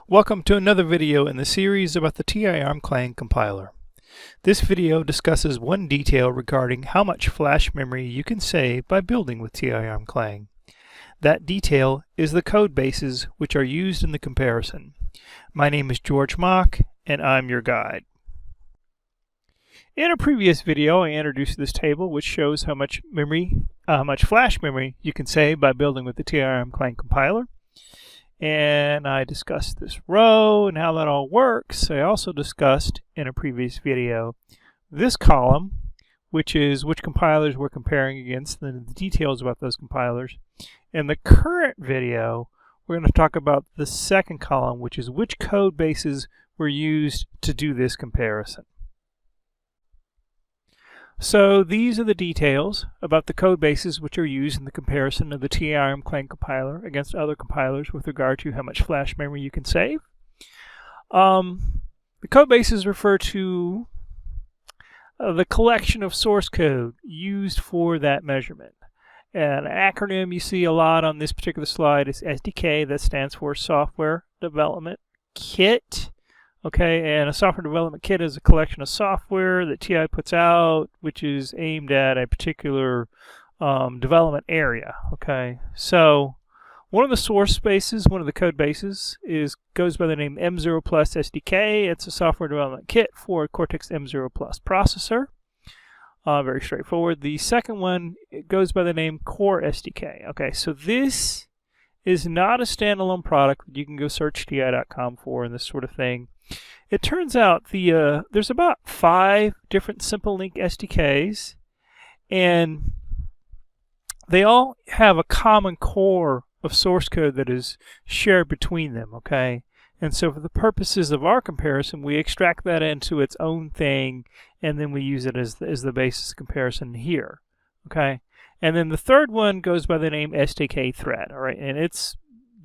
Welcome to another video in the series about the TI-ARM-Clang compiler. This video discusses one detail regarding how much flash memory you can save by building with TI-ARM-Clang. That detail is the code bases which are used in the comparison. My name is George Mock and I'm your guide. In a previous video I introduced this table which shows how much flash memory you can save by building with the TI-ARM-Clang compiler. And I discussed this row and how that all works. I also discussed in a previous video this column, which is which compilers we're comparing against, and the details about those compilers. In the current video, we're going to talk about the second column, which is which code bases were used to do this comparison. So these are the details about the code bases which are used in the comparison of the TI-ARM-Clang compiler against other compilers with regard to how much flash memory you can save. The code bases refer to the collection of source code used for that measurement. An acronym you see a lot on this particular slide is SDK. That stands for Software Development Kit. Okay, and a software development kit is a collection of software that TI puts out, which is aimed at a particular development area. Okay, so one of the source bases, one of the code bases, goes by the name M0 Plus SDK. It's a software development kit for a Cortex M0 Plus processor. Very straightforward. The second one goes by the name Core SDK. Okay, so this is not a standalone product that you can go search TI.com for and this sort of thing. It turns out there's about 5 different SimpleLink SDKs, and they all have a common core of source code that is shared between them, okay? And so for the purposes of our comparison, we extract that into its own thing, and then we use it as the basis comparison here, okay? And then the third one goes by the name SDK Thread, all right? And it's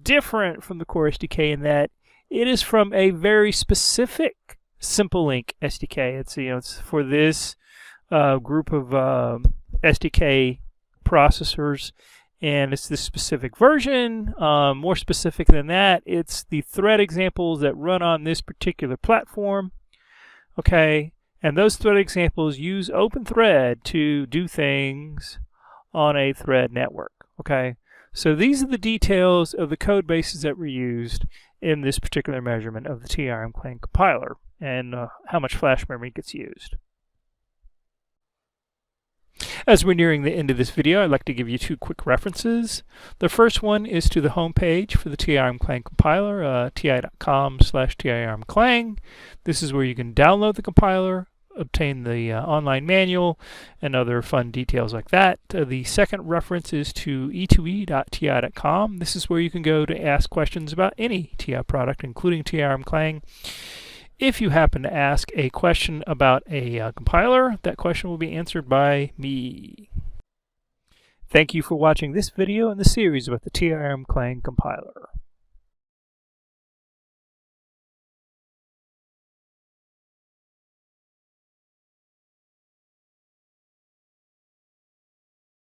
different from the core SDK in that it is from a very specific SimpleLink SDK. It's for this group of SDK processors, and it's this specific version. More specific than that, it's the thread examples that run on this particular platform. Okay, and those thread examples use OpenThread to do things on a thread network. Okay, so these are the details of the code bases that were used in this particular measurement of the TI-ARM-Clang compiler and how much flash memory gets used. As we're nearing the end of this video, I'd like to give you 2 quick references. The first one is to the home page for the TI-ARM-Clang compiler, ti.com/TI-ARM-Clang. This is where you can download the compiler, obtain the online manual, and other fun details like that. The second reference is to e2e.ti.com. This is where you can go to ask questions about any TI product, including TI-ARM-Clang. If you happen to ask a question about a compiler, that question will be answered by me. Thank you for watching this video in the series about the TI-ARM-Clang compiler.